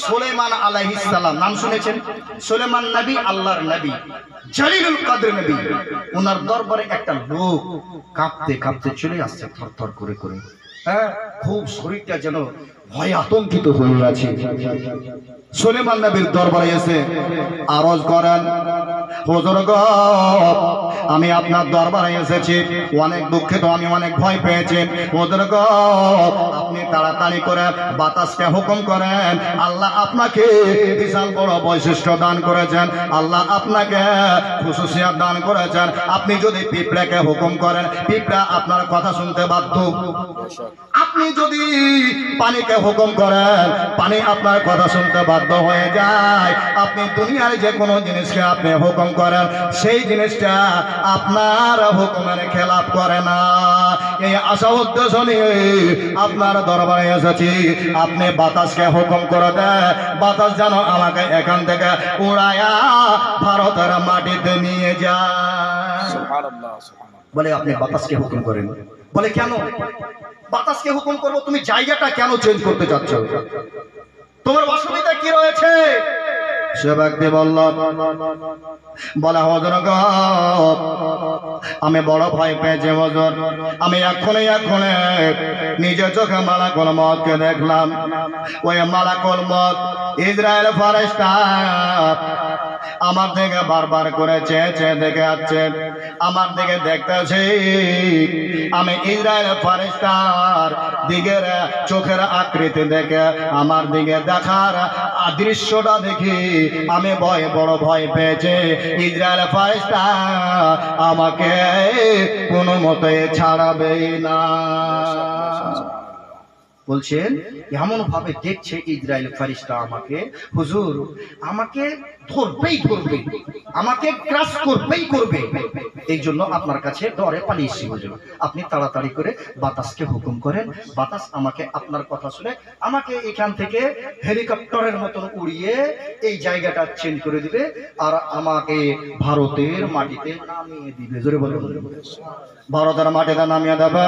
সুলাইমান আলাইহিস সালাম, নাম শুনেছেন? সুলাইমান নবী, আল্লাহর নবী, জলিলুল কদর নবী। ওনার দরবারে একটা লোক কাঁপতে কাঁপতে চলে আসছে, থরথর করে করে। হ্যাঁ, খুব শরীরটা যেন ভয়ে আতঙ্কিত হয়ে আছে। সুলাইমান নবীর দরবারে এসে আরজ করেন, হুজুর গো, আমি আপনার দরবারে এসেছি, অনেক দুঃখিত, আমি অনেক ভয় পেয়েছি। হুজুর গো, আপনি তাড়াতাড়ি করে বাতাসকে হুকুম করেন। আল্লাহ আপনাকে বিশাল বড় বৈশিষ্ট্য দান করেছেন, আল্লাহ আপনাকে খুশুসিয়াত দান করেছেন। আপনি যদি পিঁপড়াকে হুকুম করেন, পিঁপড়া আপনার কথা শুনতে বাধ্য। আপনি যদি পানিকে হুকুম করেন, পানি আপনার কথা শুনতে বাধ্য হয়ে যায়। আপনি দুনিয়ার যে কোনো জিনিসকে আপনি হুকুম করেন, সেই জিনিসটা আপনার হুকুমের খেলাপ করে না। এই আশা উদ্দেশ্য নিয়ে আপনার দরবারে এসেছি। আপনি বাতাসকে হুকুম করে দেন, বাতাস যেন আমাকে এখান থেকে উড়ায়া ভারতের মাটিতে নিয়ে যায়। বলে আপনি বাতাসকে হুকুম করেন? বলে কেন বাতাসকে হুকুম করবো? তুমি জায়গাটা কেন চেঞ্জ করতে চাচ্ছ? তোমার অসুবিধা কি রয়েছে? সে ব্যক্তি বলল, বলে হুজুর গো, আমি বড় ভয় পেয়েছি হুজুর। আমি এখনই নিজের চোখে মালাকুল মউতকে দেখলাম। ওই মালাকুল মউত ইসরায়েল ফেরেশতা আমার দিকে বারবার করে চেয়ে চেয়ে দেখে যাচ্ছে, আমার দিকে দেখতেছি। আমি ইসরায়েল ফেরেশতার দিকের চোখের আকৃতি দেখে, আমার দিকে দেখার দৃশ্যটা দেখি আমি বড় ভয় পেয়েছি। ইসরায়েল ফেরেশতা আমাকে কোনো মতে ছাড়াবে না। বলছেন এমন ভাবে দেখছে ইসরায়েল ফেরেশতা আমাকে, হুজুর আমাকে ধরবেই, আমাকে ক্রাশ করবে। এই জন্য আপনার কাছে ডরে পালিয়েছি হুজুর। আপনি তাড়াতাড়ি করে বাতাসকে হুকুম করেন, বাতাস আমাকে আপনার কথা শুনে আমাকে এখান থেকে হেলিকপ্টারের মতন উড়িয়ে এই জায়গাটা চেঞ্জ করে দিবে আর আমাকে ভারতের মাটিতে নামিয়ে দিবে। জোরে বলে ভারতের মাটিতে নামিয়ে দেবে।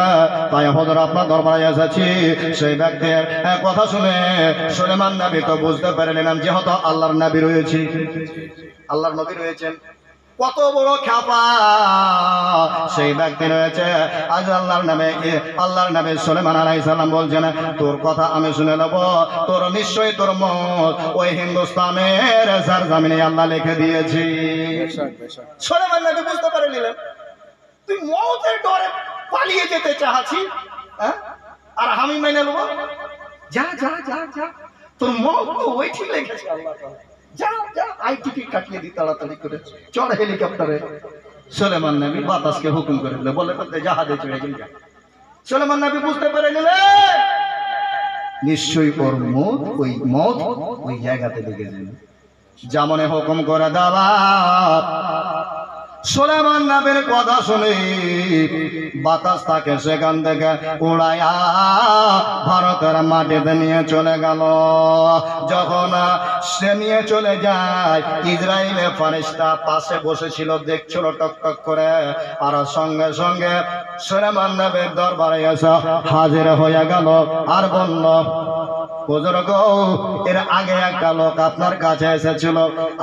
তাই হুজুর আপনার দরবারে এসেছি। সেই ব্যক্তির কথা শুনে সুলাইমান নবী তো বুঝতে পারলেন যেহেতু আল্লাহর নবী রয়েছে, আল্লাহর নবী রয়েছেন, কত বড় খ্যাপা সেই ব্যক্তি রয়েছে। আজ আল্লাহর নবী সুলাইমান আলাইহিস সালাম বলছেন, তোর কথা আমি শুনে নেব, তোর নিশ্চয়ই তোর মত ওই হিন্দুস্তানের সরজমিনে আল্লাহ লিখে দিয়েছি। সুলাইমান নবী বুঝতে পারে নিলেন, তুই মওতের ডরে পালিয়ে যেতে চাচ্ছি, আর আমি মেনে নেব? যা যা যা যা, তোর মত ওই ঠিক লেগেছে, আল্লাহ যা যা, আই টিকিট কাটিয়ে দি তাড়াতাড়ি করে, চড় হেলিকপ্টারে। সুলাইমান নবী বাতাসকে হুকুম করে দিলে, বলে করতে জাহাজে চড়ে গেল। সুলাইমান নবী বুঝতে পেরে নিলেন নিশ্চয়ই ওর মত ওই জায়গাতে লেগেছে। যেমন হুকুম করে দেওয়া। সুলাইমান নবীর কথা শুনে বাতাস তাকে সেখান থেকে উড়াইয়া ভারতের মাটিতে নিয়ে চলে গেল। যখন সে নিয়ে চলে যায়, ইসরায়েলের ফেরেশতা পাশে বসেছিল, দেখছিল টকটক করে। আর সঙ্গে সঙ্গে সুলাইমান নবীর দরবারে এসে হাজির হয়ে গেল আর বলল, হুজুর গো, এর আগে একটা লোক আপনার কাছে এসেছিল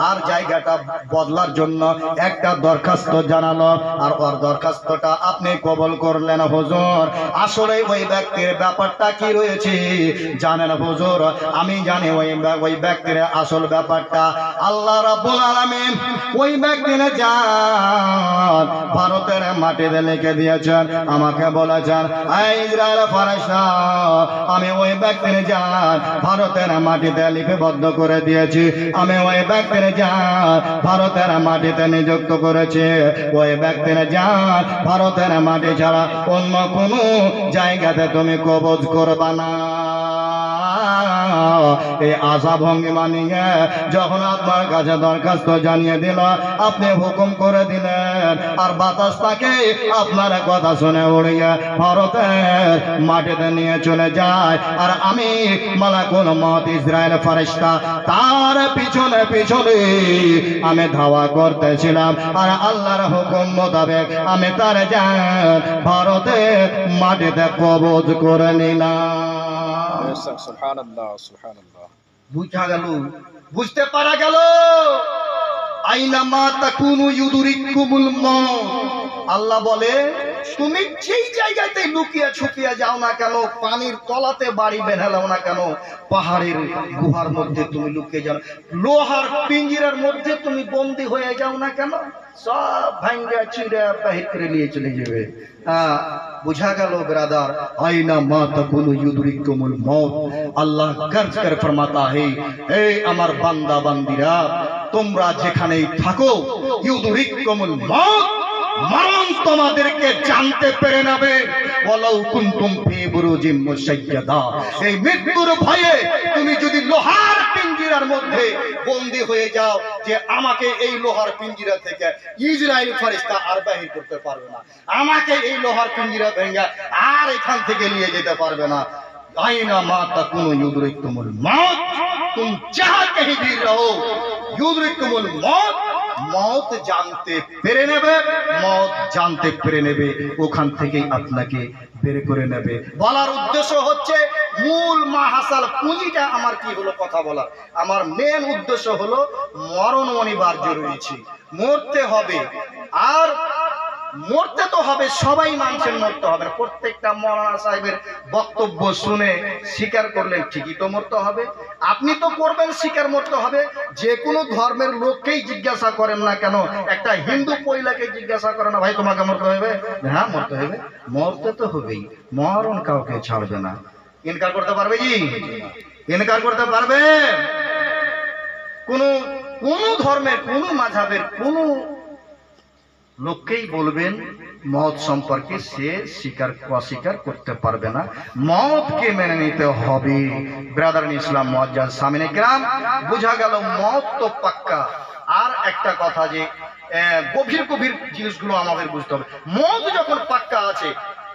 আর জায়গাটা বদলার জন্য একটা দরখাস্ত জানালো, আর ওর দরখাস্তটা আপনি কবুল করলেন হুজুর। আসলে ওই ব্যক্তির ব্যাপারটা কি রয়েছে জানেন হুজুর? আমি জানি ওই ব্যক্তির আসল ব্যাপারটা। আল্লাহ রাব্বুল আলামিন ওই ব্যক্তির জান ভারতের মাটিতে লিখে দিয়েছেন। আমাকে বলেছেন, ইসরায়েল ফেরেশতা, আমি ওই ব্যক্তির জান ভারতের মাটিতে লিপিবদ্ধ করে দিয়েছি। আমি ওই ব্যক্তির জান ভারতের মাটিতে নিযুক্ত করেছি। ওই ব্যক্তির জান ভারতের মাটি ছাড়া অন্য কোনো জায়গাতে তুমি কবজ করবা না। এই আশা ভঙ্গিমা নিয়ে যখন আপনার কাছে দরখাস্ত জানিয়ে দিল, আপনি হুকুম করে দিলেন, আর বাতাস তাকে আপনার কথা শুনে উড়িয়ে ভারতের মাটিতে নিয়ে চলে যায়। আর আমি মালাকুল মউত ইসরায়েল ফেরেশতা তার পিছনে পিছনে আমি ধাওয়া করতেছিলাম, আর আল্লাহর হুকুম মোতাবেক আমি তার জান ভারতের মাটিতে কবজ করে নিলাম। সুবহানাল্লাহ, সুবহানাল্লাহ। বুঝা গেল, বুঝতে পারা গেল। আইনামা তাকুনু ইউদরিকুমুল মউত। আল্লাহ বলে তুমি যেই জায়গাতে লুকিয়ে ছুপিয়ে যাও না কেন, পানির তলাতে বাড়ি বেঁধাও না কেন, পাহাড়ের গুহার মধ্যে তুমি লুকিয়ে যাও, লোহার পিঞ্জিরার মধ্যে তুমি বন্দী হয়ে যাও না কেন, সব ভাঙ্গা চিড়ে বাহির করে নিয়ে চলে যাবে। বুঝা গেল ব্রাদার, আইনা মা তাকুনু ইউদরিকুমুল মউত। আল্লাহ গর্জ করে ফরমাতা হে, হে আমার বান্দা বান্দিরা, তোমরা যেখানেই থাকো, ইউদরিকুমুল মউত, মরণ তোমাদেরকে জানতে পেরে নেবে। ওয়ালাউ কুনতুম ফি বুরুজিম মুশাইয়াদা। এই মৃত্যুর ভয়ে তুমি যদি লোহার পিঞ্জিরার মধ্যে বন্দী হয়ে যাও, যে আমাকে এই লোহার পিঞ্জিরা থেকে ইসরায়েল ফেরেশতা আর বাহির করতে পারবে না, আমাকে এই লোহার পিঞ্জিরা ভেঙে আর এখান থেকে নিয়ে যেতে পারবে না। আইনা মা তাকুনু ইউদরিকুমুল মউত, तुम जहां कहीं भी रहो, युद्रिकुमुल मौत, মত জানতে পেরে নেবে, মত জানতে পেরে নেবে, ওখান থেকেই আপনাকে বের করে নেবে। বলার উদ্দেশ্য হচ্ছে, মূল মাহাসাল পুঁজিটা আমার কি হলো কথা বলার, আমার মেন উদ্দেশ্য হলো মরণ অনিবার্য রয়েছে, মরতে হবে। আর মরতে তো হবে, সবাই মানুষের মরতে হবে। প্রত্যেকটা মৌলানা সাহেবের বক্তব্য শুনে স্বীকার করলেন ঠিকই তো মরতে হবে, আপনি তো করবেন, স্বীকার মরতে হবে। যে কোনো ধর্মের লোককেই জিজ্ঞাসা করেন না কেন, একটা হিন্দু পয়লাকে জিজ্ঞাসা করে না, ভাই তোমাকে মরতে হবে? হ্যাঁ মরতে হবে, মরতে তো হবেই, মরণ কাউকে ছাড়বে না। ইনকার করতে পারবে? জি ইনকার করতে পারবে? কোন ধর্মের, কোন মাযহাবের কোন লোককেই বলবেন মত সম্পর্কে, সে অস্বীকার করতে পারবে না, মতকে মেনে নিতে হবে। ব্রাদার ইন ইসলাম মুআজ্জাজ সামিনে কিরাম, বোঝা গেল মত তো পাক্কা। আর একটা কথা, যে গভীর গভীর জিনিসগুলো আমাদের বুঝতে হবে। মত যখন পাক্কা আছে,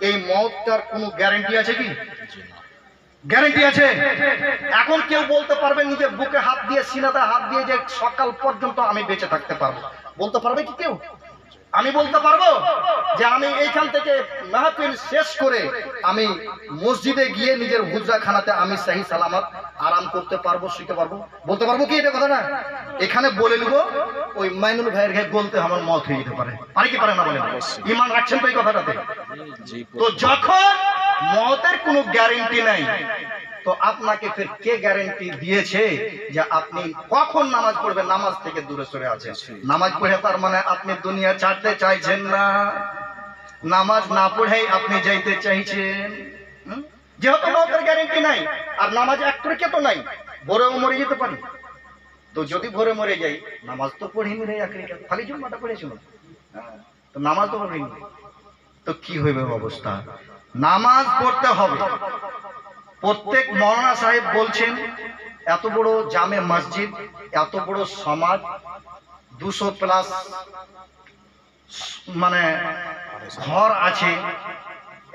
এই মতটার কোনো গ্যারান্টি আছে কি? গ্যারান্টি আছে? এখন কেউ বলতে পারবে নিজের বুকে হাত দিয়ে, সিনাতে হাত দিয়ে, যে সকাল পর্যন্ত আমি বেঁচে থাকতে পারবো? বলতে পারবে কি কেউ? আমি বলতে পারবো যে আমি এইখান থেকে মাহফিল শেষ করে আমি মসজিদে গিয়ে নিজের হুজরাখানাতে আমি সহি সালামত আরাম করতে পারবো, শুতে পারবো? বলতে পারবো কি এটা কথা না? এখানে বলে নিব, ওই মাইনুল ভাইয়ের ঘরে বলতে আমার মত হয়ে যেতে পারে। পারে কি পারে না বলেন? ঈমান রাখছেন তো এই কথাটাতে? তো যখন মতের কোনো গ্যারান্টি নাই, তো আপনাকে ফের কে গ্যারান্টি দিয়েছে যে আপনি কখন নামাজ পড়বেন? নামাজ থেকে দূরে সরে আছেন। নামাজ পড়ে তার মানে আপনি দুনিয়া ছাড়তে চাইছেন না, নামাজ না পড়েই আপনি যাইতে চাইছেন। যেহেতু মতের গ্যারান্টি নাই, আর নামাজ এক টুকে তো নাই, ভোরেও মরে যেতে পারি। তো যদি ভোরে মরে যাই, নামাজ তো পড়িনি রে, খালি জুম্মাটা পড়েছিল, তো নামাজ তো পড়িনি, তো কি হইবে অবস্থা? নামাজ পড়তে হবে। প্রত্যেক মৌলানা সাহেব বলছেন, এত বড় জামে মসজিদ, এত বড় সমাজ, 200+ মানে ঘর আছে,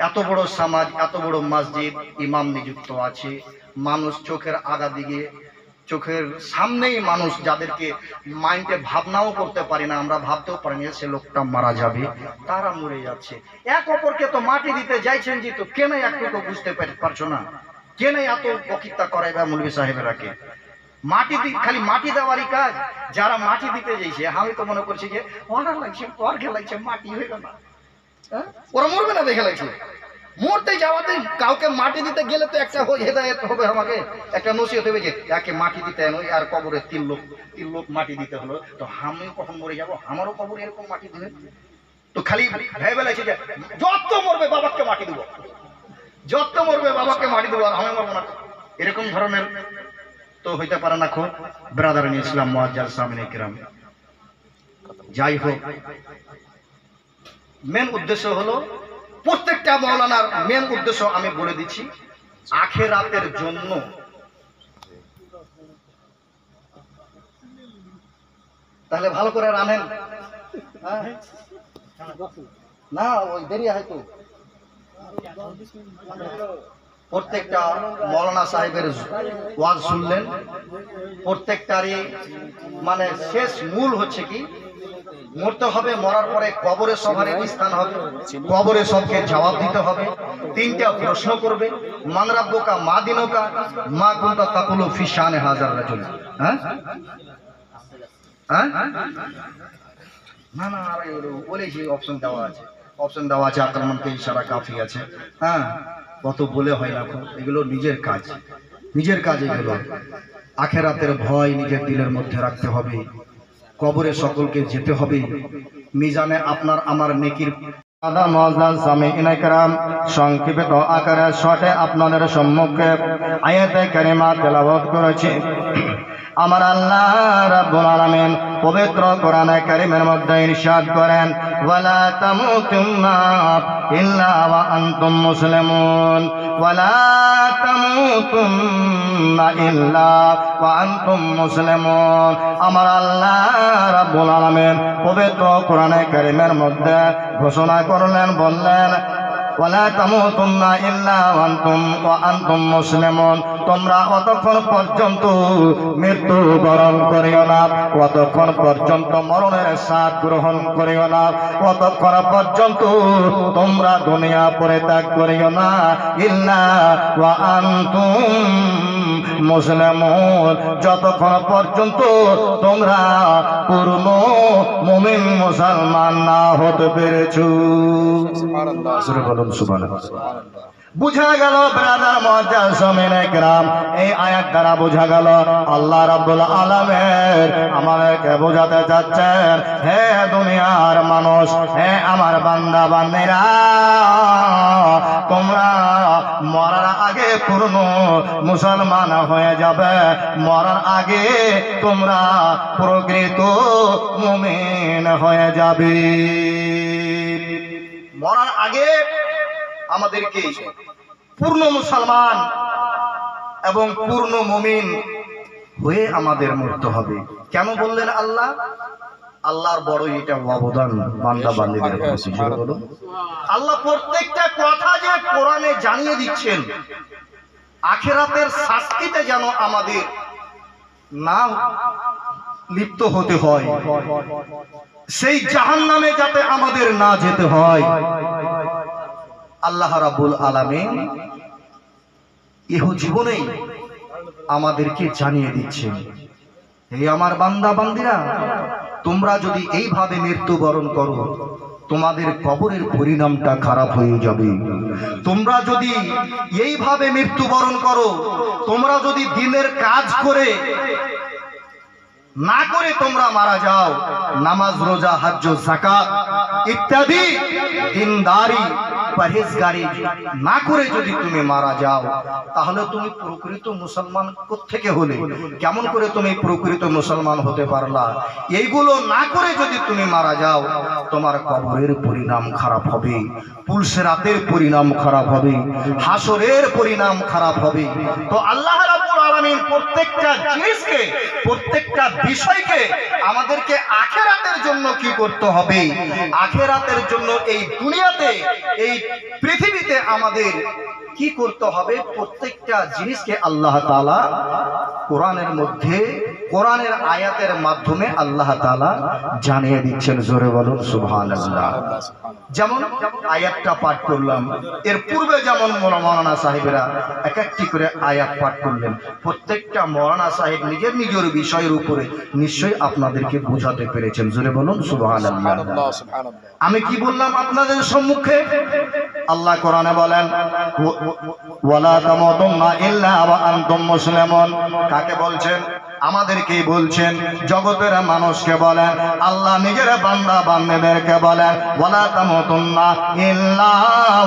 এত বড় সমাজ, এত বড় মসজিদ, ইমাম নিযুক্ত আছে, মানুষ চোখের আগা দিকে, চোখের সামনেই মানুষ, যাদেরকে মাইন্ডে ভাবনাও করতে পারি না, আমরা ভাবতেও পারি না সে লোকটা মারা যাবে, তারা মরে যাচ্ছে। এক অপরকে তো মাটি দিতে যাইছেন, যে তো কেন একটু বুঝতে পারছো না? কেন এত বক্তৃতা করে বা মৌলভী সাহেবেরাকে? মাটি খালি মাটি দেওয়ারই কাজ। যারা মাটি দিতে যাইছে, আমি তো মনে করছি যে ওরা লাগছে, ওর লাগছে, মাটি হইল না, ওরা মরবে না দেখে লাগছে। মরতে যাওয়াতে কাউকে মাটি দিতে গেলে তো একটা হেদায়েত হবে, আমাকে একটা নসিহত হবে যে একে মাটি দিতে এনো, আর কবরে তিন লোক মাটি দিতে হলো, তো আমি কখন মরে যাবো, আমারও কবরে এরকম মাটি দিবে। তো খালি ভেবে লাগছে যে যত মরবে বাবাকে মাটি দেবো, যত মরবে বাবাকে মাটি দেবো, আর আমি মরবো না, এরকম ধরনের তো হইতে পারে না। খুব ব্রাদার ইন ইসলাম মুআজ্জাজ সামিনে কিরাম, যাই হোক, মেন উদ্দেশ্য হলো, প্রত্যেকটা মাওলানার মেন উদ্দেশ্য আমি বলে দিচ্ছি, আখিরাতের জন্য। তাহলে ভালো করে রানেন, না ওই দেরি হয়তো। প্রত্যেকটা মৌলানা সাহেবের ওয়াজ শুনলেন, প্রত্যেকটারই মানে শেষ মূল হচ্ছে কি, মরতে হবে, মরার পরে কবরে সবার স্থান হবে, কবরে সবকে জবাব দিতে হবে, তিনটা প্রশ্ন করবে, মান রাব্বুকা মা দিনুকা মা কুনতা তাকুলু ফি শানে হাজার রাজুল। হ্যাঁ হ্যাঁ না না আরে বলেছি অপশন দেওয়া আছে, অপশন দেওয়া আছে, আক্রমণকে ইশারা কাফি আছে। হ্যাঁ কত বলে হয় না, এগুলো নিজের কাজ, নিজের কাজ এগুলো। আখেরাতের ভয় নিজের দিলের মধ্যে রাখতে হবে, কবরে সকলকে যেতে হবে, মিজানে আপনার আমার নেকির সংক্ষিপ্ত আকারে শর্টে আপনাদের সম্মুখে আয়াতে কারিমা তেলাওয়াত করেছি। আমার আল্লাহ রাব্বুল আলামিন পবিত্র কোরআনে কারীমের মধ্যে ইরশাদ করেন, ওয়ালা তামুতুন্না ইল্লা ওয়া আনতুম মুসলিমুন, ওয়ালা তামুতুন্না ইল্লা ওয়া আনতুম মুসলিমুন। আমার আল্লাহ রাব্বুল আলামিন পবিত্র কোরআনে কারীমের মধ্যে ঘোষণা করলেন, বললেন, ওয়ালা তামুতুন্না ইল্লা ওয়া আনতুম মুসলিমুন। তোমরা অতক্ষণ পর্যন্ত মৃত্যু বরণ করিও না, অতক্ষণ পর্যন্ত মরণের স্বাদ গ্রহণ করিও না, অতক্ষণ পর্যন্ত তোমরা দুনিয়া পরিত্যাগ করিও না, ইল্লা ওয়া আনতুম মুসলিমুন, যতক্ষণ পর্যন্ত তোমরা পূর্ণ মুমিন মুসলমান না হতে পেরেছো। বুঝা গেল ব্রাদার মুআজ্জাজ সামিনে কিরাম, এই আয়াত দ্বারা বুঝা গেল আল্লাহ রাব্বুল আলামিন আমাদেরকে বোঝাতে চাচ্ছেন, হে দুনিয়ার মানুষ, হে আমার বান্দা বান্দীরা, তোমরা মরার আগে পূর্ণ মুসলমান হয়ে যাবে, মরার আগে তোমরা প্রকৃত মুমিন হয়ে যাবে। মরার আগে আমাদেরকে পূর্ণ মুসলমান এবং পূর্ণ মুমিন হয়ে আমাদের মরতে হবে। কেন বললেন আল্লাহ? আল্লাহর বড় এটা অবদান বান্দা বান্দীদের কাছে। আল্লাহ প্রত্যেকটা কথা যে কোরআনে জানিয়ে দিচ্ছেন, আখিরাতের শাস্তিতে যেন আমাদের না লিপ্ত হতে হয়, সেই জাহান্নামে যাতে আমাদের না যেতে হয়, আল্লাহ রাব্বুল আলামিন ইহ জীবনেই আমাদেরকে জানিয়ে দিচ্ছেন, হে আমার বান্দা বান্দীরা, তোমরা যদি এইভাবে মৃত্যুবরণ করো, তোমাদের কবরের পরিণামটা খারাপ হয়ে যাবে। তোমরা যদি এইভাবে মৃত্যুবরণ করো, তোমরা যদি দিনের কাজ করে না করে তোমরা মারা যাও, নামাজ রোজা হজ যাকাত ইত্যাদি দিনদারি পরহেজগারি না করে যদি তুমি মারা যাও, তাহলে তুমি প্রকৃত মুসলমান কোত্থেকে হলে? কেমন করে তুমি প্রকৃত মুসলমান হতে পারলা? এইগুলো না করে যদি তুমি মারা যাও, তোমার কবরের পরিণাম খারাপ হবে, পুলসিরাতের পরিণাম খারাপ হবে, হাসরের পরিণাম খারাপ হবে। তো আল্লাহ রাব্বুল আলামিন প্রত্যেকটা জিনিসকে, প্রত্যেকটা বিষয়কে আমাদেরকে আখিরাতের জন্য কি করতে হবে, আখিরাতের জন্য এই দুনিয়াতে, এই পৃথিবীতে আমাদের কি করতে হবে, প্রত্যেকটা জিনিসকে আল্লাহ তাআলা কোরআনের মধ্যে, কোরআনের আয়াতের মাধ্যমে আল্লাহ তাআলা জানিয়ে দিচ্ছেন। জোরে বলুন সুবহানাল্লাহ। যেমন আয়াতটা পাঠ করলাম, এর পূর্বে যেমন মৌলানা সাহেবেরা এক একটি করে আয়াত পাঠ করলেন, প্রত্যেকটা মৌলানা সাহেব নিজের নিজের বিষয়ের উপরে নিশ্চয়ই আপনাদেরকে বোঝাতে পেরেছেন। জোরে বলুন সুবহানাল্লাহ। আমি কি বললাম আপনাদের সম্মুখে? আল্লাহ কোরআনে বলেন, ওয়ালা তামুতুন্না ইল্লা ওয়া আনতুম মুসলিমুন। কাকে বলছেন? আমাদেরকেই বলছেন, জগতের মানুষকে বলেন, আল্লাহ নিজের বান্দা বান্দীদেরকে বলেন, ওয়ালা তামুতুন্না ইল্লা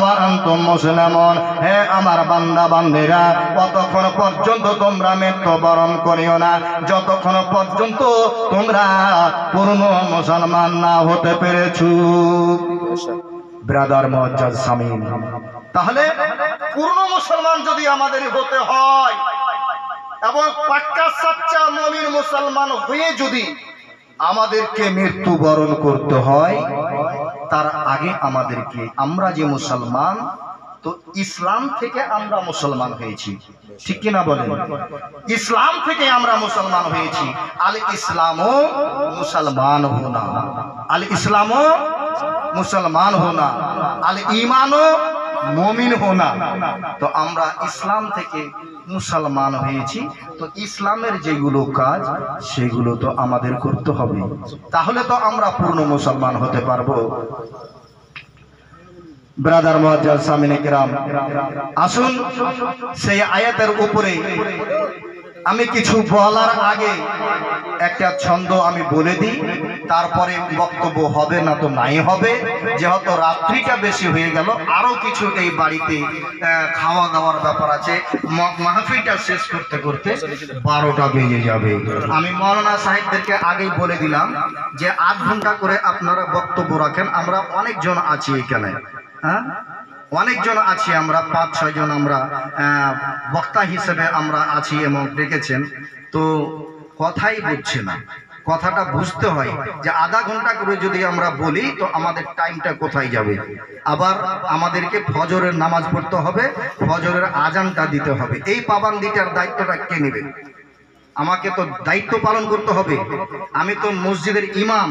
ওয়া আনতুম মুসলিমুন, হে আমার বান্দা বান্দীরা, কতক্ষণ পর্যন্ত তোমরা মৃত্যুবরণ করিও না, যতক্ষণ পর্যন্ত তোমরা পূর্ণ মুসলমান না হতে পেরেছো। ব্রাদার মুআজ্জাজ সামিন, তাহলে পূর্ণ মুসলমান যদি আমাদের হতে হয় এবং পাক্কা সাচ্চা মুমিন মুসলমান হয়ে যদি আমাদেরকে মৃত্যুবরণ করতে হয়, তার আগে আমাদেরকে, আমরা যে মুসলমান তো ইসলাম থেকে আমরা মুসলমান হয়েছি, ঠিক কিনা বলেন? ইসলাম থেকে আমরা মুসলমান হয়েছি। আল ইসলামও মুসলমান হোনা, আল ইসলামও মুসলমান হোনা, আল ঈমানও মুমিন হোনা। তো আমরা ইসলাম থেকে মুসলমান হয়েছি, তো ইসলামের যেগুলো কাজ সেগুলো তো আমাদের করতে হবে, তাহলে তো আমরা পূর্ণ মুসলমান হতে পারবো। ব্রাদার মুআজ্জাজ সামিনে কিরাম, আসুন সেই আয়াতের উপরে আমি কিছু বলার আগে একটা ছন্দ আমি বলে দিই, তারপরে বক্তব্য হবে না তো নাই হবে, যেহেতু রাত্রিটা বেশি হয়ে গেল। আরো কিছু এই বাড়িতে খাওয়া দাওয়ার ব্যাপার আছে, মাহফিলটা শেষ করতে করতে 12টা বেজে যাবে। আমি মৌলানা সাহেবদেরকে আগেই বলে দিলাম যে 8 ঘন্টা করে আপনারা বক্তব্য রাখেন। আমরা অনেকজন আছি এখানে, হ্যাঁ অনেকজন আছি, আমরা 5-6 জন আমরা বক্তা হিসেবে আমরা আছি এবং ডেকেছেন। তো কথাই বুঝছে না, কথাটা বুঝতে হয় যে আধা ঘন্টা করে যদি আমরা বলি তো আমাদের টাইমটা কোথায় যাবে। আবার আমাদেরকে ফজরের নামাজ পড়তে হবে, ফজরের আজানটা দিতে হবে। এই পাবান্দিটার দায়িত্বটা কে নেবে? আমাকে তো দায়িত্ব পালন করতে হবে। আমি তো মসজিদের ইমাম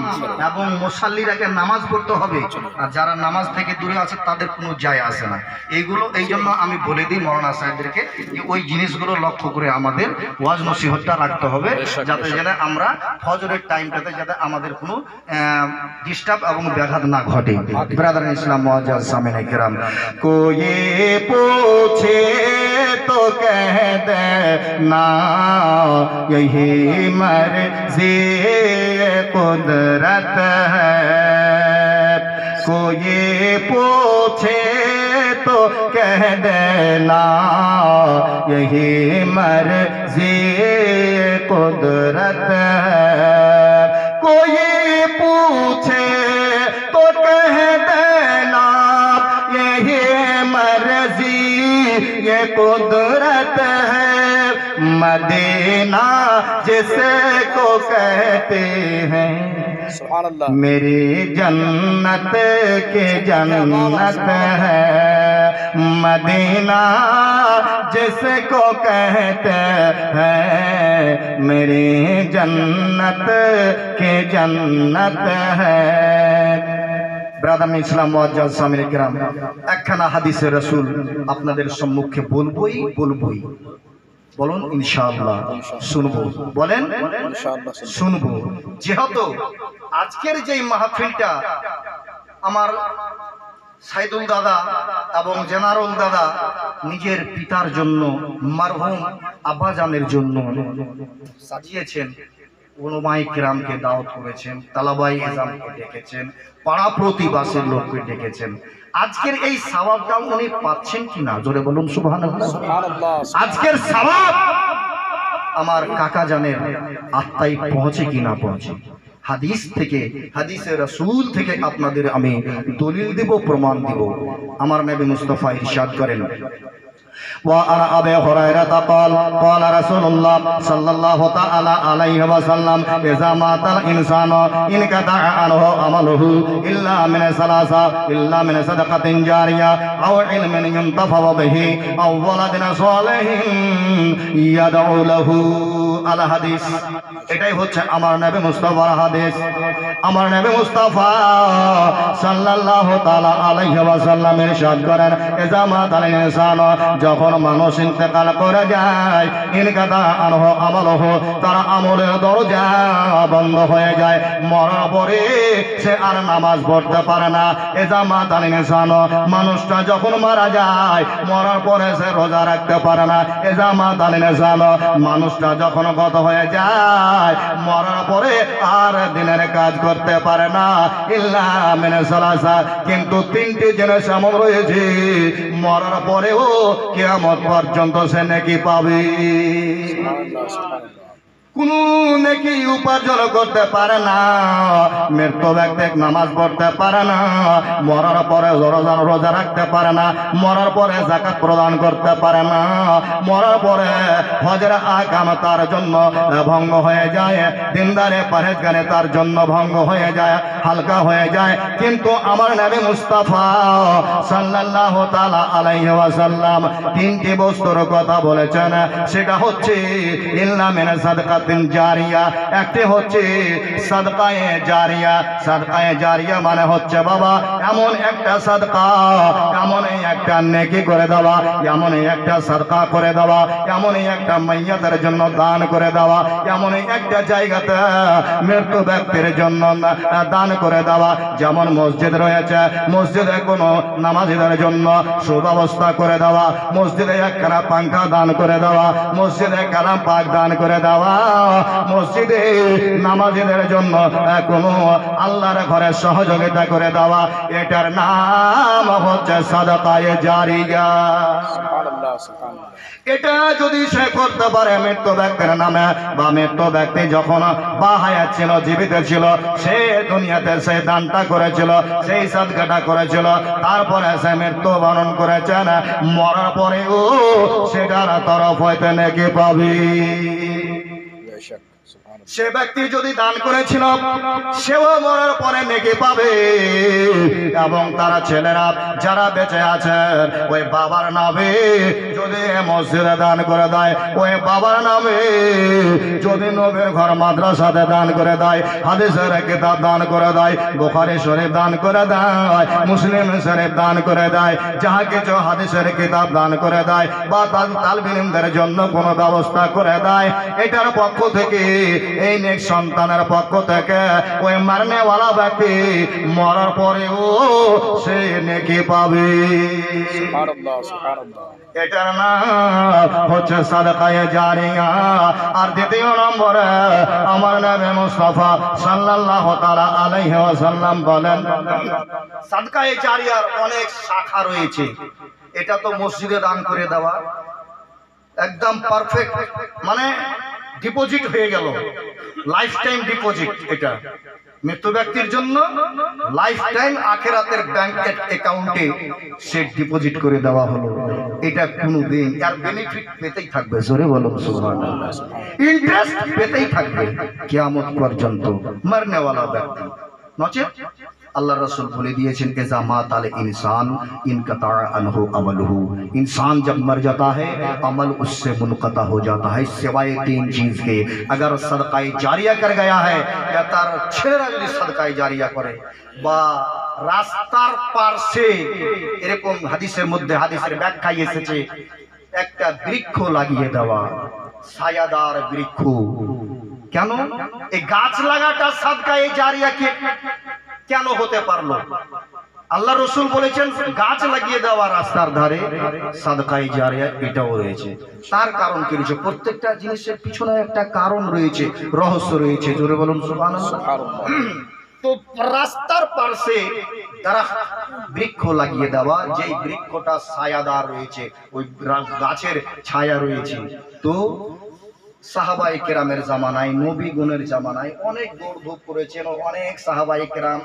এবং মুসাল্লিরাকে নামাজ পড়তে হবে, আর যারা নামাজ থেকে দূরে আছে তাদের কোনো যায় আসে না। এইগুলো এই জন্য আমি বলে দিই মৌলানা সাহেবদেরকে যে ওই জিনিসগুলো লক্ষ্য করে আমাদের ওয়াজ নসিহতটা রাখতে হবে, যাতে যেন আমরা ফজরের টাইমটাতে যাতে আমাদের কোনো ডিস্টার্ব এবং ব্যাঘাত না ঘটে। ব্রাদার ইসলাম মুআজ্জাজ সামিনে কিরাম, কোয়ে पूछे तो कह दे ना यही मर्ज़ी कुदरत है। कोई पूछे तो कह देना यही मर्ज़ी कुदरत है। कोई पूछे तो कह देना यही मर्ज़ी ये कुदरत है। मदीना जिसे को कहते हैं मेरी जन्नत के जन्नत है। मदीना जिसको कहते हैं मेरी जन्नत के जन्नत है। ব্রাদার ইসলাম মুআজ্জাজ সামিনে কিরাম, একখানা হাদিসের রাসূল আপনাদের সম্মুখে বলবই। বলুন ইনশাআল্লাহ শুনবো, বলেন শুনবো। যেহেতু আজকের যে মাহফিলটা আমার সাইদুল দাদা এবং জেনারেল দাদা নিজের পিতার জন্য, মারহুম আব্বাজানের জন্য সাজিয়েছেন, উলামায়ে কিরামকে দাওয়াত করেছেন, তালাবাই ইজামকে ডেকেছেন, পাড়া প্রতিবাসীর লোককে ডেকেছেন। আজকের এই সওয়াবটা উনি পাচ্ছেন কিনা জোরে বলুন সুবহানাল্লাহ। আজকের সওয়াব আমার কাকা জানের আত্মায় পৌঁছে কিনা পৌঁছে। হাদিস থেকে, হাদিসে রাসূল থেকে আপনাদের আমি দলিল দেব, প্রমাণ দেব। আমার নবী মুস্তাফা ইরশাদ করেন, وعن أبي هريرة قال قال رسول الله صلى الله تعالى عليه وسلم إذا مات الإنسان انقطع عنه عمله إلا من ثلاثة، إلا من صدقة جارية أو علم ينتفع به أو ولد صالح يدعو له। আল হাদিস, এটাই হচ্ছে আমার নবী মুস্তাফার হাদিস। আমার নবী মুস্তাফা সাল্লাল্লাহু তাআলা আলাইহি ওয়াসাল্লাম ইরশাদ করেন, ইযা মাতাল ইনসান, যখন মানুষ ইন্তেকাল করে যায়, ইনকাদা আনহু আমালুহু, তার আমলের দরজা বন্ধ হয়ে যায়। মরার পরে সে আর নামাজ পড়তে পারে না। ইযা মাতাল ইনসান, মানুষটা যখন মারা যায়, মরার পরে সে রোজা রাখতে পারে না। ইযা মাতাল ইনসান, মানুষটা যখন গত হয়ে যায়, মরার পরে আর দিনের কাজ করতে পারে না। ইল্লা মিন সালাসা, কিন্তু 3টি জিনিস এমন রয়েছে মরার পরেও কিয়ামত পর্যন্ত সে নেকি পাবে। কোন নেকি উপার্জন করতে পারে না, মৃত্যু ব্যক্তি নামাজ পড়তে পারে না, মরার পরে রোজা রাখতে পারে না, মরার পরে যাকাত প্রদান করতে পারে না, মরার পরে হজের আহকাম তার জন্য ভঙ্গ হয়ে যায়, দিনদারে পরহেজগারে তার জন্য ভঙ্গ হয়ে যায়, হালকা হয়ে যায়। কিন্তু আমার নবী মুস্তাফা সাল্লাল্লাহু তাআলা আলাইহি ওয়াসাল্লাম তিনটি বস্তুর কথা বলেছেন, সেটা হচ্ছে ইল্লা মিন সাদকাতিন জারিয়া। একটি হচ্ছে সাদকায়ে জারিয়া। সাদকায়ে জারিয়া মানে হচ্ছে বাবা এমন একটা সাদকা, এমন একটা নেকি করে দেওয়া, এমন একটা সাদকা করে দেওয়া, এমন একটা মাইয়াতের জন্য দান করে দেওয়া, এমন একটা জায়গাতে মৃত্যু ব্যক্তির জন্য দান করে দেওয়া। যেমন মসজিদ রয়েছে, মসজিদে কোনো নামাজীদের জন্য সুব্যবস্থা করে দেওয়া, মসজিদে একখানা পাঙ্খা দান করে দেওয়া, মসজিদে কালাম পাক দান করে দেওয়া, মসজিদে নামাজীদের জন্য কোনো আল্লাহর ঘরে সহযোগিতা করে দেওয়া, এটার নাম হচ্ছে সাদাকায়ে জারিয়া। এটা যদি সে করতে পারে মৃত্যু ব্যক্তির নামে, বা মৃত্যু ব্যক্তি যখন বাহায়াত ছিল, জীবিত ছিল, সে দুনিয়াতে সে দানটা করেছিল, সেই সাদকাটা করেছিল, তারপরে সে মৃত্যুবরণ করেছেন, মরার পরেও সেটার তরফ হইতে নেকি পাবি। সে ব্যক্তি যদি দান করেছিল সেও মরার পরে নেকি পাবে। এবং তারা ছেলেরা যারা বেঁচে আছে ওই বাবার নামে যদি মসজিদে দান করে দেয়, ওই বাবার নামে যদি নবীর ঘর মাদ্রাসাতে দান করে দেয়, হাদিসের কিতাব দান করে দেয়, বুখারী শরীফ দান করে দেয়, মুসলিম শরীফ দান করে দেয়, যাহা কিছু হাদিসের কিতাব দান করে দেয়, বা তালিবে ইলমদের জন্য কোনো ব্যবস্থা করে দেয়, এটার পক্ষ থেকে, এই নেক সন্তানের পক্ষ থেকে ওই মারনেওয়ালা ব্যক্তি মরার পরেও সে নেকি পাবে। এটার নাম হচ্ছে সাদকায়ে জারিয়া। আর দ্বিতীয় নম্বরে আমার নবী মুস্তাফা সাল্লাল্লাহু তাআলা আলাইহি ওয়াসাল্লাম বলেন, সাদকায়ে জারিয়ার অনেক শাখা রয়েছে। এটা তো মসজিদে দান করে দেওয়া একদম পারফেক্ট, মানে ডিপোজিট হয়ে গেল, লাইফ টাইম ডিপোজিট। এটা মৃত্যু ব্যক্তির জন্য লাইফ টাইম আখিরাতের ব্যাংক অ্যাকাউন্টে সে ডিপোজিট করে দেওয়া হলো। এটা কোনোদিন এর বেনিফিট পেতেই থাকবে, জোরে বলুন সুবহানাল্লাহ, ইন্টারেস্ট পেতেই থাকবে কিয়ামত পর্যন্ত মরনেওয়ালা ব্যক্তি। নচেত আল্লাহ रसूल बोले दिएছেন एजा माताल इंसान इनकता अनहु अमलहु, इंसान जब मर जाता है अमल उससे मुनक़ता हो जाता है सिवाय तीन चीज के। अगर सदकाए जारिया कर गया है, या तार ছেলেরা যদি সদকায়ে জারিয়া করে, বা রাস্তার পাশে এরকম হাদিসের মধ্যে হাদিসের ব্যাখ্যায় এসেছে একটা বৃক্ষ লাগিয়ে দেওয়া, ছায়াদার বৃক্ষ। কেন এই গাছ লাগাটা সদকায়ে জারিয়া কেন হতে পারলো? আল্লাহ রসুল বলেছেন গাছ লাগিয়ে দেওয়া রাস্তার ধারে সাদকায়ে জারিয়া, এটাও রয়েছে। তার কারণ কি রয়েছে? প্রত্যেকটা জিনিসের পিছনে একটা কারণ রয়েছে, রহস্য রয়েছে, জোরে বলুন সুবহানাল্লাহ। তো রাস্তার পাশে তারা বৃক্ষ লাগিয়ে দেওয়া, যেই বৃক্ষটা ছায়াদার রয়েছে, ওই গাছের ছায়া রয়েছে। তো সাহাবায়ে কেরামের জামানায়, নবীগণের জামানায় অনেক দৌড়ধূপ করেছেন, অনেক সাহাবায়ে কেরাম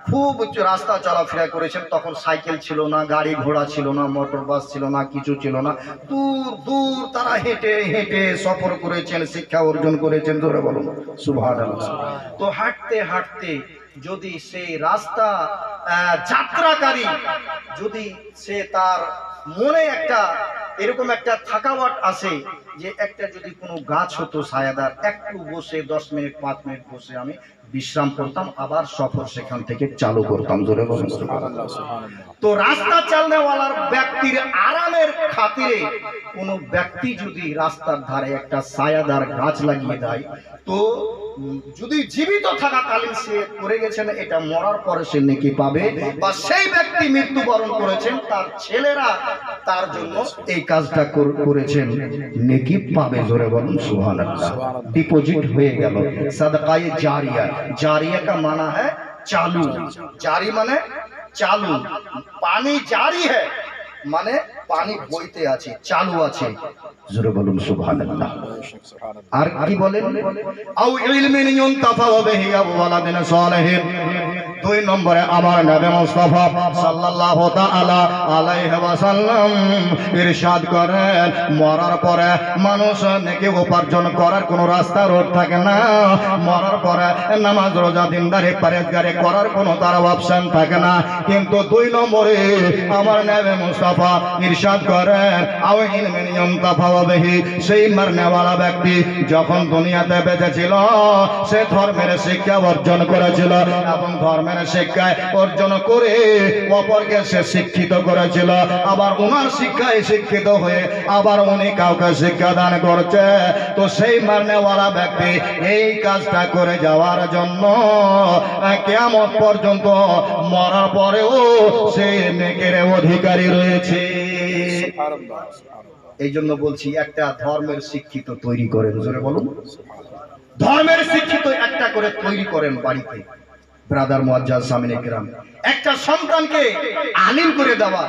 খুব রাস্তা চলাফেরা করেছেন। তখন সাইকেল ছিল না, গাড়ি ঘোড়া ছিল না, মোটর বাস ছিল না, কিছু ছিল না। দূর দূর তারা হেঁটে হেঁটে সফর করেছেন, শিক্ষা অর্জন করেছেন, ধরে বলুন সুবহানাল্লাহ। তো হাঁটতে হাঁটতে যদি সেই রাস্তা যাত্রাকারী যদি সে তার মনে একটা এরকম একটা থাকাওয়াট আসে যে একটা যদি কোনো গাছ হতো ছায়াদার, একটু বসে 10 মিনিট 5 মিনিট বসে আমি বিশ্রাম করতাম, আবার সফর সেখান থেকে চালু করতাম, জোরে বলুন সুবহানাল্লাহ। তো রাস্তা চালনেওয়ালার ব্যক্তির আরামের খাতিরে কোনো ব্যক্তি যদি রাস্তার ধারে একটা ছায়াদার গাছ লাগিয়ে দেয়, তো যদি জীবিত থাকাকালীন সে করে গেছেন, এটা মরার পরে সে নেকি পাবে। বা সেই ব্যক্তি মৃত্যুবরণ করেছেন, তার ছেলেরা তার জন্য এই কাজটা করেছেন, নেকি পাবে, জোরে বলুন সুবহানাল্লাহ। ডিপোজিট হয়ে গেল সাদকায়ে জারিয়া। জারিয়া का माना है चालू, जारी माने चालू, पानी जारी है माने পানি বইতে আছে, চালু আছে। জোরে বলুন সুবহানাল্লাহ। আর কি বলেন? আও ইলমিন ইউনতাফাউ বিহি আও ওয়ালাদিন সালিহিন। 2 নম্বরে আমার নবী মুস্তাফা সাল্লাল্লাহু তাআলা আলাইহি ওয়াসাল্লাম ইরশাদ করেন, মরার পরে মানুষ নেকি উপার্জন করার কোনো রাস্তা রোড থাকে না। মরার পরে নামাজ রোজা দিনদারি পরহেজগারি করার কোনো তার অপশন থাকে না। কিন্তু 2 নম্বরে আমার নবী মুস্তাফা ইরশাদ করেন, আও ইলমিন ইউনতাফাউ বিহি। সেই মরনেওয়ালা ব্যক্তি যখন দুনিয়াতে বেঁচে ছিল, সে ধর্মের শিক্ষা অর্জন করেছিল এবং ধর্মের শিক্ষা অর্জন করে অপরকে সে শিক্ষিত করেছিল। আবার ওনার শিক্ষায় শিক্ষিত হয়ে আবার উনি কাউকে শিক্ষা দান করছে। তো সেই মরনেওয়ালা ব্যক্তি এই কাজটা করে যাওয়ার জন্য কিয়ামত পর্যন্ত মরার পরেও সে নেকের অধিকারী রয়েছে। এই জন্য বলছি, একটা ধর্মের শিক্ষিত তৈরি করেন। জোরে বলুন, ধর্মের শিক্ষিত একটা করে তৈরি করেন বাড়িতে। ব্রাদার মুআজ্জাজ সামিনে কিরাম, একটা সন্তানকে আলিম করে দেওয়া,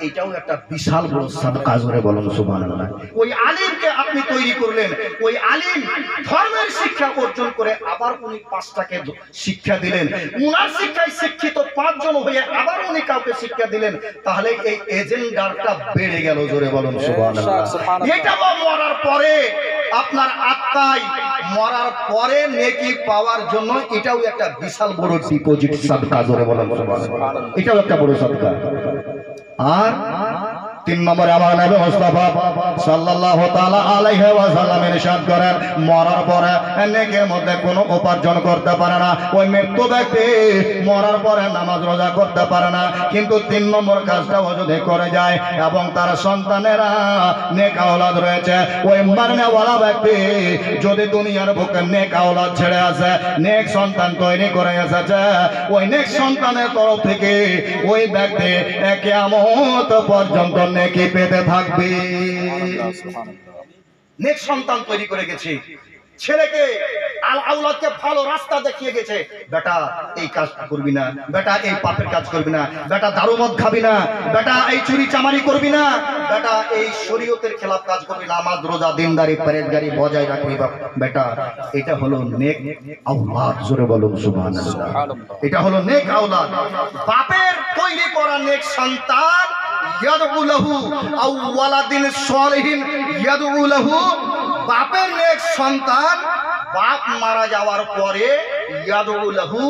এটাও একটা বিশাল বড় সাদকা। জোরে বলুন সুবহানাল্লাহ। ওই আলিমকে আপনি তৈরি করলেন, ওই আলিম ধর্মের শিক্ষা অর্জন করে আবার উনি 5টাকে শিক্ষা দিলেন, উনার শিক্ষায় শিক্ষিত 5 জন হয়ে আবার উনি কাউকে শিক্ষা দিলেন, তাহলে এই এজেন্ডাটা বেড়ে গেল। জোরে বলুন সুবহানাল্লাহ। এটা মরার পরে আপনার আত্মায় মরার পরে নেকি পাওয়ার জন্য এটাও একটা বিশাল বড় ডিপোজিট সাদকা। জোরে বলুন সুবহানাল্লাহ। এটাও একটা বড় সাদকা। আর 3 নম্বরে আমার নবী মুস্তাফা সাল্লাল্লাহু তাআলা আলাইহি ওয়াসাল্লাম ইরশাদ করেন, মরার পরে নেকের মধ্যে কোনো উপার্জন করতে পারে না। ওই মৃত্যু ব্যক্তি মরার পরে নামাজ রোজা করতে পারে না, কিন্তু 3 নম্বর কাজটাও যদি করে যায় এবং তার সন্তানেরা নেক আওলাদ রয়েছে, ওই মরনেওয়ালা ব্যক্তি যদি দুনিয়ার বুকে নেক আওলাদ ছেড়ে আসে, নেক সন্তান তৈরি করে এসেছে, ওই নেক সন্তানের তরফ থেকে ওই ব্যক্তি কিয়ামত পর্যন্ত নেকি পেতে থাকবে। নেক সন্তান তৈরি করে গেছে, ছেলেকে আওলাদকে ভালো রাস্তা দেখিয়ে গেছে, বেটা এই কাজ করবি না, বেটা এই পাপের কাজ করবি না, বেটা দারু মদ খাবি না, বেটা এই চুরি চামারি করবি না, বেটা এই শরীয়তের খেলাফ কাজ করবি না, নামাজ রোজা দিনদারি পরহেজগারি বজায় রাখবি বেটা। এটা হলো নেক আওলাদ। জোরে বলুন সুবহানাল্লাহ। এটা হলো নেক আওলাদ। বাপের তৈরি করা নেক সন্তান ইয়াদউ লাহু আও ওয়ালাদিন সালিহিন ইয়াদউ লাহু। বাপের নেক সন্তান বাপ মারা যাওয়ার পরে ইয়াদউ লাহু,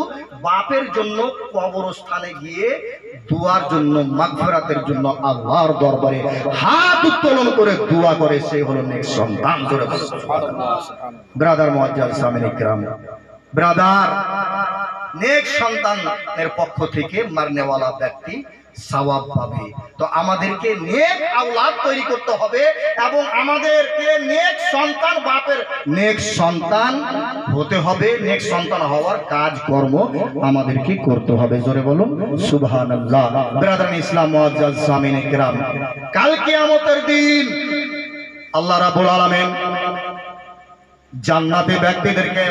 বাপের জন্য কবরস্থানে গিয়ে দোয়ার জন্য, মাগফিরাতের জন্য আল্লাহর দরবারে হাত উত্তোলন করে দোয়া করে, সে হলো নেক সন্তান। জোরে বলুন সুবহানাল্লাহ। ব্রাদার মুআজ্জাজ সামিনে কিরাম, ব্রাদার, নেক সন্তানের পক্ষ থেকে মারনেওয়ালা ব্যক্তি সওয়াব পাবে। তো আমাদেরকে নেক আওলাদ তৈরি করতে হবে এবং আমাদেরকে নেক সন্তান, বাপের নেক সন্তান হতে হবে। নেক সন্তান হওয়ার কাজ কর্ম আমাদেরকে করতে হবে। জোরে বলুন সুবহানাল্লাহ। ব্রাদারান ইসলাম মুআজ্জাজ সামিনে কিরাম, কাল কিয়ামতের দিন আল্লাহ রাব্বুল আলামিন জান্নাতি ব্যক্তিদেরকে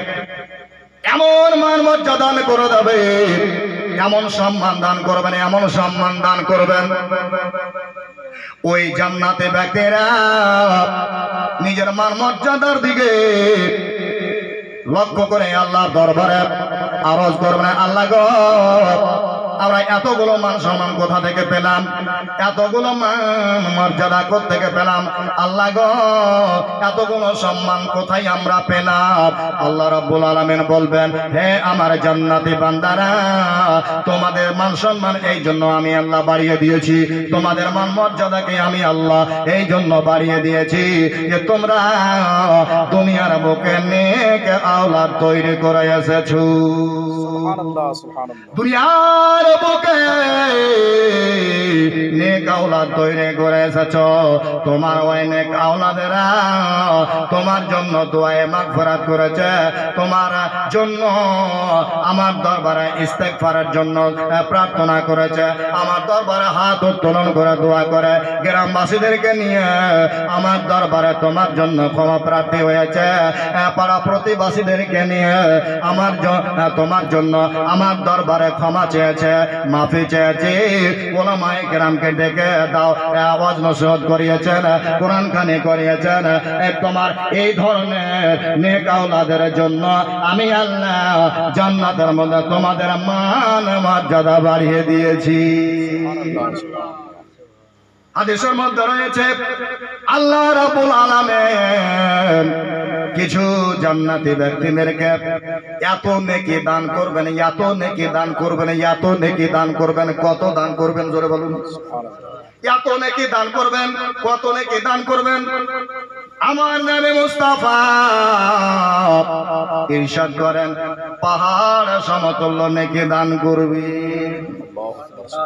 এমন মান মর্যাদা দান করে দেবে, এমন সম্মান দান করবেন, এমন সম্মান দান করবেন, ওই জান্নাতে ব্যক্তিরা নিজের মান মর্যাদার দিকে লক্ষ্য করে আল্লাহর দরবারে আরজ করবেন, আল্লাহ গো, আমরা এতগুলো মান সম্মান কোথা থেকে পেলাম, এতগুলো মান মর্যাদা কোথা থেকে পেলাম, আল্লাহ গো, এতগুলো সম্মান কোথায় আমরা পেলাম? আল্লাহ রাব্বুল আলামিন বলবেন, হে আমার জান্নাতি বান্দারা, তোমাদের মান সম্মান এই জন্য আমি আল্লাহ বাড়িয়ে দিয়েছি, তোমাদের মান মর্যাদাকে আমি আল্লাহ এই জন্য বাড়িয়ে দিয়েছি যে তোমরা দুনিয়ার বুকে নেক আওলাদ তৈরি করে এসেছো। সুবহানাল্লাহ, সুবহানাল্লাহ। দুনিয়ার বুকে নেক আওলাদ তৈরি করে এসেছো, তোমার ওই নেক আওলাদেরা তোমার জন্য দোয়ায়ে মাগফিরাত করেছে, তোমার জন্য আমার দরবারে ইস্তেগফারের জন্য প্রার্থনা করেছে, আমার দরবারে হাত উত্তোলন করে দোয়া করে গ্রামবাসীদেরকে নিয়ে আমার দরবারে তোমার জন্য ক্ষমা প্রার্থী হয়েছে, পাড়া প্রতিবাসীদেরকে নিয়ে আমার তোমার জন্য আমার দরবারে ক্ষমা চেয়েছে। মাফি চেয়েছি, ওলামায়ে কেরামকে ডেকে দাও, আওয়াজ নসিহত করিয়েছেন, কোরআন খানি করিয়েছেন। তোমার এই ধরনের নেক আওলাদের জন্য আমি আল্লাহ জান্নাতের মধ্যে তোমাদের মান মর্যাদা বাড়িয়ে দিয়েছি। হাদিসের মধ্যে রয়েছে আল্লাহ রাব্বুল আলামিন কিছু জান্নাতি ব্যক্তিদেরকে এত নেকি দান করবেন, এত নেকি দান করবেন, এত নেকি দান করবেন। কত দান করবেন জোরে বলুন? এত নেকি দান করবেন, কত নেকি দান করবেন? আমার নবী মুস্তাফা ইরশাদ করেন, পাহাড় সমতুল্য নেকি দান করবে।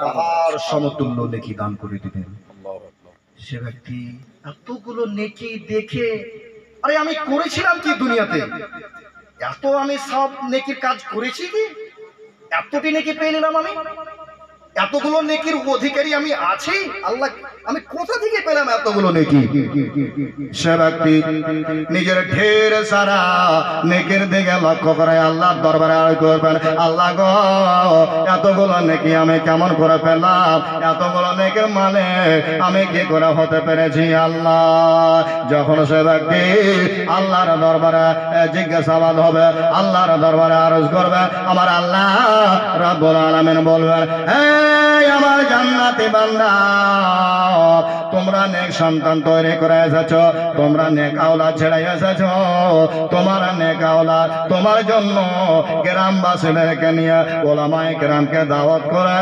পাহাড় সমতুল্য নেকি দান করে দিবেন। সে ব্যক্তি এতগুলো নেকি দেখে, আরে আমি করেছিলাম কি দুনিয়াতে, এত আমি সব নেকির কাজ করেছি কি, এতটি নেকি পেয়ে নিলাম আমি, এতগুলো নেকির অধিকারী আমি আছি, আল্লাহ আমি কোথা থেকে পেলাম এতগুলো নেকি? সে ব্যক্তি নিজের ঢের সারা নেকির দিকে লক্ষ্য করে আল্লাহর দরবারে আরজ করবেন, আল্লাহ গো এতগুলো নেকি আমি কেমন করে পেলাম, এতগুলো নেকির মানে আমি কি করে হতে পেরেছি আল্লাহ। যখন সে ব্যক্তি আল্লাহর দরবারে জিজ্ঞাসাবাদ হবে, আল্লাহর দরবারে আরজ করবে, আমার আল্লাহ রাব্বুল আলামিন বলবেন, এই আমার জান্নাতি বান্দা, তোমরা নেক সন্তান তৈরি করে এসেছো, তোমরা নেক আওলাদ ছেড়ে এসেছো, তোমার নেক আওলাদ তোমার জন্য গ্রামবাসীদেরকে নিয়ে ওলামায়ে কেরামকে দাওয়াত করে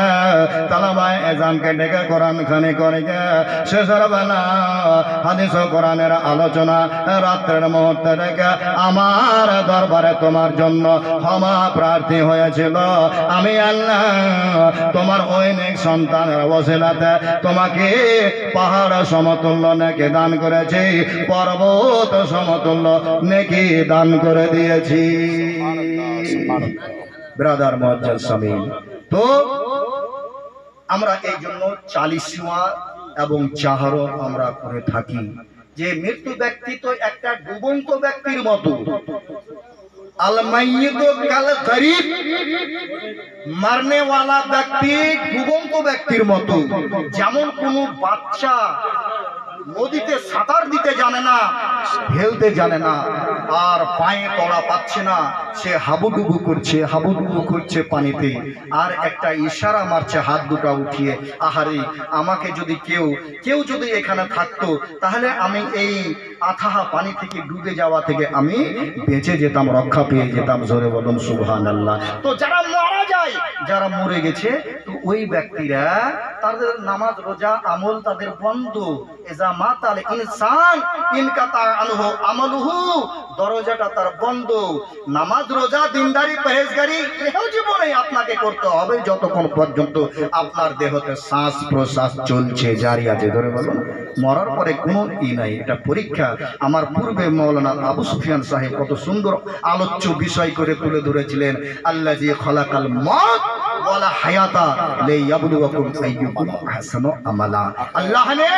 তালাবায়ে এজামকে ডেকে কোরআন খানি করে শেষের বেলা হাদিস ও কোরআনের আলোচনা রাত্রের মুহূর্তে রেখে আমার দরবারে তোমার জন্য ক্ষমা প্রার্থী হয়েছিল। আমি আল্লাহ তোমার ওই নেক সন্তানের ওসিলাতে তোমাকে পাহাড় সমতুল্য নেকি দান করেছি, পর্বত সমতুল্য নেকি দান করে দিয়েছি। ব্রাদার মুআজ্জাজ সামিন, তো আমরা এই জন্য চালিশওয়া এবং চাহারও আমরা করে থাকি, যে মৃত্যু ব্যক্তি তো একটা ডুবন্ত ব্যক্তির মতো, আল মাইয়িতু কাল গরীব, মরনে ওয়ালা ব্যক্তি ডুবন্ত ব্যক্তির মতো। যেমন কোনো বাচ্চা নদীতে সাঁতার দিতে জানে না, ফেলতে জানে না, আর পায়ে তলা পাচ্ছে না, সে হাবুডুবু করছে, হাবুডুবু করছে পানিতে, আর একটা ইশারা মারছে হাত দুটো উঠিয়ে, আহারে আমাকে যদি কেউ যদি এখানে থাকতো, তাহলে আমি এই আথাহা পানি থেকে ডুবে যাওয়া থেকে আমি বেঁচে যেতাম, রক্ষা পেয়ে যেতাম। জোরে বলুন সুবহানাল্লাহ। তো যারা মারা যায়, যারা মরে গেছে, তো ওই ব্যক্তিরা তাদের নামাজ রোজা আমল তাদের বন্ধ। এজা মাতাল ইনসান ইনকাতা আনহু আমালুহু, দরজাটা তার বন্ধ। নামাজ রোজা দিনদারি পরহেজগারি এও জীবনে আপনাকে করতে হবে যতক্ষণ পর্যন্ত আপনার দেহতে শ্বাস প্রশ্বাস চলছে, জারি আছে। ধরে বলুন, মরার পরে কোনো নাই, এটা পরীক্ষা। আমার পূর্বে মাওলানা আবু সুফিয়ান সাহেব কত সুন্দর আলোচ্য বিষয় করে তুলে ধরেছিলেন, আল্লাযী খালাকাল মাউত ওয়ালা হায়াতা লিয়াবলুয়াকুম আইয়ুকুম আহসানু আমালা। अल्लाह ने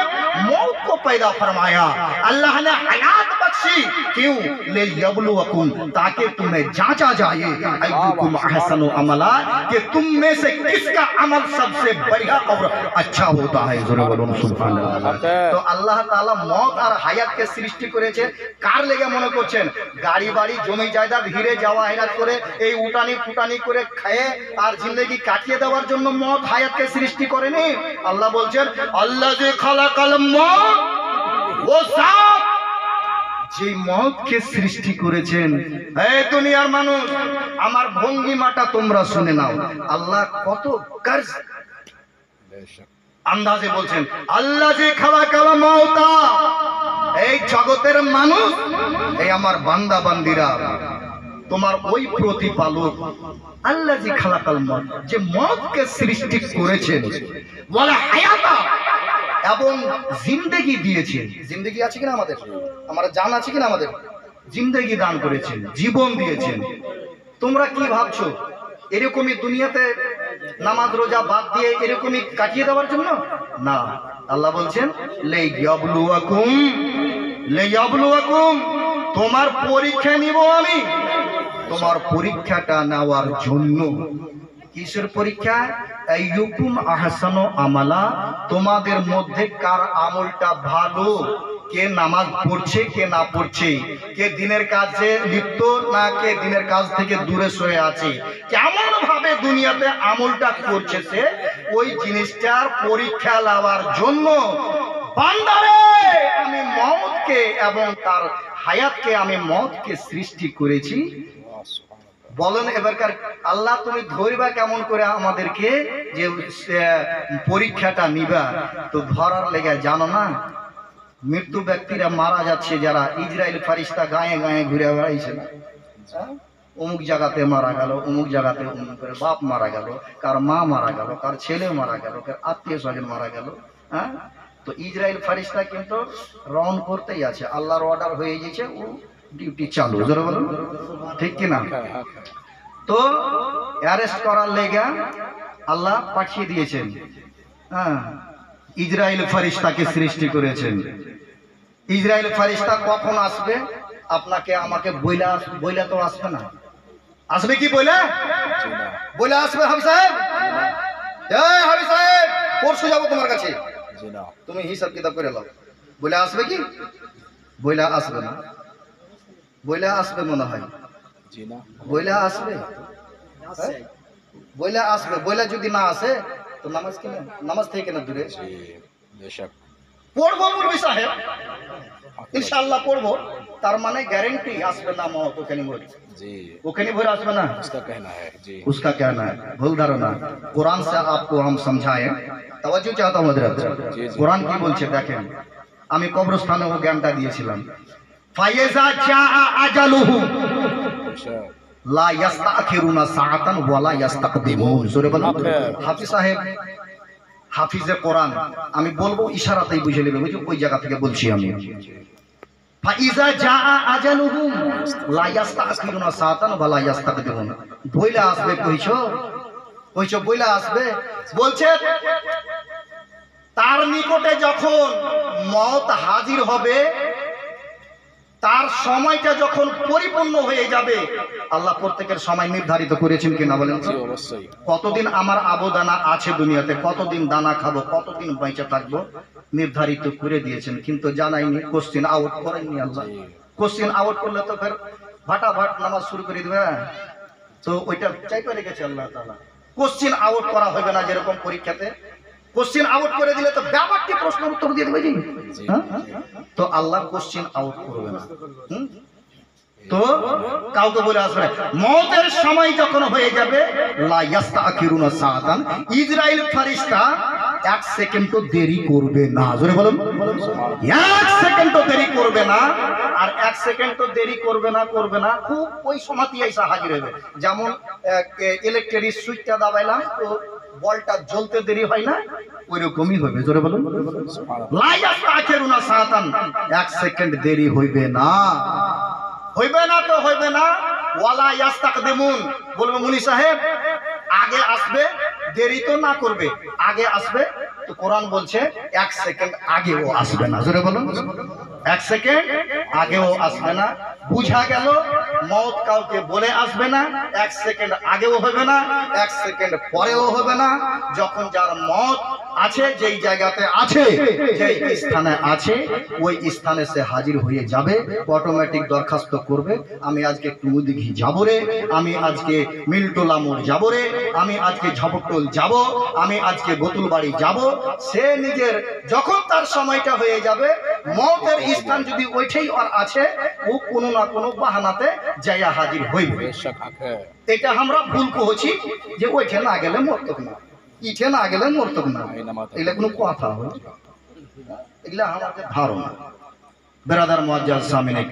मौत को पैदा फरमाया, अल्लाह ने हयात बख्शी, क्यों? लियबलुवकुम, ताकि तुम्हें जांचा जाए अय्युकुम अहसनु अमला, कि तुम में से किसका अमल सबसे बढ़िया और अच्छा होता है। জোরে বলুন সুবহানাল্লাহ। তো আল্লাহ তাআলা মওত আর হায়াতকে সৃষ্টি করেছে কার লেগে মনে করছেন? গাড়ি বাড়ি জমি জায়গা হিরে জওয়াহিরাত করে এই উটানি ফুটানি করে খেয়ে আর জিন্দেগি কাটিয়ে দেওয়ার জন্য মওত হায়াতকে সৃষ্টি করেনি। আল্লাহ বলছেন, আল্লাযী খালাকাল মাউত ওয়া সাত, যে মওতকে সৃষ্টি করেছেন। এই দুনিয়ার মানুষ, আমার ভঙ্গিমাটা তোমরা শুনে নাও। আল্লাহ কত গর্জ আন্দাজে বলছেন, আল্লাযী খালাকাল মাউতা, এই জগতের মানুষ, এই আমার বান্দা বান্দিরা, তোমার ওই প্রতিপালক আল্লাযী খালাকাল মাউত, যে মওতকে সৃষ্টি করেছেন, ওয়ালা হায়াতা, এবং জিন্দেগি দিয়েছেন। জিন্দেগি আছে কিনা আমাদের? আমরা জান আছে কিনা আমাদের? জিন্দেগি দান করেছেন, জীবন দিয়েছেন। তোমরা কি ভাবছো এরকমই দুনিয়াতে নামাজ রোজা বাদ দিয়ে এরকমই কাটিয়ে দেওয়ার জন্য? না, আল্লাহ বলছেন লিয়াবলুয়াকুম, লিয়াবলুয়াকুম, তোমার পরীক্ষা নিব আমি, তোমার পরীক্ষাটা নেওয়ার জন্য। কিসের পরীক্ষা? আইয়ুকুম আহসানু আমালা, তোমাদের মধ্যে কার আমলটা ভালো, কে নামাজ পড়ছে কে না পড়ছে, কে দিনের কাজে লিপ্ত না কে দিনের কাজ থেকে দূরে সরে আছে, কেমন ভাবে দুনিয়াতে আমলটা করছে সে, ওই জিনিসটার পরীক্ষা নেওয়ার জন্য বান্দারে আমি মওতকে এবং তার হায়াতকে আমি মওতকে সৃষ্টি করেছি। বলেন এবারকার আল্লাহ তুমি ধরবা কেমন করে আমাদেরকে যে পরীক্ষাটা নিবা? তো ধরার লেগে জানো না, মৃত্যু ব্যক্তিরা মারা যাচ্ছে যারা, ইসরায়েল ফারিস্তা গায়ে গায়ে ঘুরে বেড়াইছে না, অমুক জায়গাতে মারা গেল, অমুক জায়গাতে অমুকের বাপ মারা গেল, কার মা মারা গেল, কার ছেলে মারা গেল, কার আত্মীয় স্বজন মারা গেল। হ্যাঁ, তো ইসরায়েল ফারিস্তা কিন্তু রওনা করতেই আছে, আল্লাহর অর্ডার হয়ে গেছে, ও ডিউটি চালু, জোরে বলুন ঠিক কিনা? তো অ্যারেস্ট করার লেগে আল্লাহ পাঠিয়ে দিয়েছেন, হ্যাঁ, ইসরায়েল ফারিস্তাকে সৃষ্টি করেছেন। ইসরায়েল ফারিস্তা কখন আসবে? আপনাকে আমাকে বইলা তো আসবে না, আসবে কি বইলা? বইলা আসবে হাবি সাহেব, এই হাবি সাহেব পরশু যাবো তোমার কাছে, তুমি হিসাব কিতাব করে নাও। বইলা আসবে কি? বইলা আসবে না। বইলা আসবে মনে হয়, বইলা আসবে, বইলা আসবে। বইলা যদি না আসে তো নামাজ কিনা, নামাজ থেকে না দূরে পড়বো মুরবি সাহেব, ইনশাআল্লাহ পড়বো। তার মানে গ্যারেন্টি আসবে না মত, ওখানে ভরে, ওখানে ভরে আসবে না, उसका कहना है। भूल धारणा। कुरान से आपको हम समझाएं, तवज्जो चाहता हूं हजरत। कुरान की বলছে দেখেন, আমি কবরস্থানে ও জ্ঞানটা দিয়েছিলাম, ফাইজা জা আজালুহু লা ইস্তাখিরুনা সাআতান ওয়া লা ইস্তাকদিমুন। জোরে বলুন। হাফিজ সাহেব হাফিজে কোরআন, আমি বলবো ইশারাতেই বুঝে নেবে, বুঝো ওই জায়গা থেকে বলছি আমি। ফাইজা জা আজালুহুম লা ইস্তাখিরুনা সাআতান ওয়া লা ইস্তাকদিমুন। বইলা আসবে কইছো, কইছো বইলা আসবে। বলছে তার নিকটে যখন মওত হাজির হবে, তার সময়টা যখন পরিপূর্ণ হয়ে যাবে, আল্লাহ প্রত্যেকের সময় নির্ধারিত করেছেন কিনা বলেন? কতদিন আমার আবদানা আছে দুনিয়াতে, কতদিন দানা খাবো, কতদিন বেঁচে থাকবো, নির্ধারিত করে দিয়েছেন, কিন্তু জানাইনি, কোশ্চিন আউট করেননি আল্লাহ। কোশ্চিন আউট করলে তো ফের ভাটাভাট নামাজ শুরু করে দিবে, তো ওইটা চাইতে রেখেছে আল্লাহ তাআলা। কোশ্চিন আউট করা হবে না, যেরকম পরীক্ষাতে কোশ্চিন আউট করে দিলে তো ব্যাপারটি প্রশ্নের উত্তর দিয়ে দেবে, তো আল্লাহ কোশ্চিন আউট করবে না। তো কাউকে বলে আসবে মওতের সময় যখন হয়ে যাবে, লা ইস্তাখিরুনা সাআতান, ইসরাইল ফেরেশতা 1 সেকেন্ডও দেরি করবে না। জোরে বলুন, 1 সেকেন্ডও দেরি করবে না। আর 1 সেকেন্ডও দেরি করবে না, করবে না, খুব ওই সময়তেই এসে হাজির হবে। যেমন ইলেকট্রিক সুইচটা দাবাইলাম তো বলটা জ্বলতে দেরি হয় না, ওই রকমই হবে। জোরে বলুন, লা ইস্তাখিরুনা সাআতান, 1 সেকেন্ড দেরি হইবে না। হইবে না তো হইবে না, ওয়ালা ইস্তাকদিমুন। বলবে মুনি সাহেব আগে আসবে, দেরি তো না করবে, আগে আসবে। তো কোরআন বলছে 1 সেকেন্ড আগেও আসবে না। জোরে বলুন, 1 সেকেন্ড আগেও আসবে না। বুঝা গেল মওত কাউকে বলে আসবে না, 1 সেকেন্ড আগেও হবে না, 1 সেকেন্ড পরেও হবে না। যখন যার মওত আছে, যেই জায়গাতে আছে, যেই স্থানে আছে, ওই স্থানে সে হাজির হয়ে যাবে। অটোমেটিক দরখাস্ত করবে, আমি আজকে একটু মুদিঘি যাবো রে, আমি আজকে মিলটোলা মোড় যাবো রে, আমি আজকে ঝপটল যাব, আমি আজকে বোতুলবাড়ি যাব। সে নিজের যখন তার সময়টা হয়ে যাবে, মওতের স্থান যদি ওইটাই আর আছে, ও কোনো না কোনো বাহানাতে যাইয়া হাজির হইবে। এটা আমরা ভুল করেছি যে ওইটা না গেলে মরতক না, ইঠে না গেলে মরতক না, এগুলা কোনো কথা হয়, এগুলা আমাদের ধারণা। বেরাদার মুআজ্জাজ সামিনে।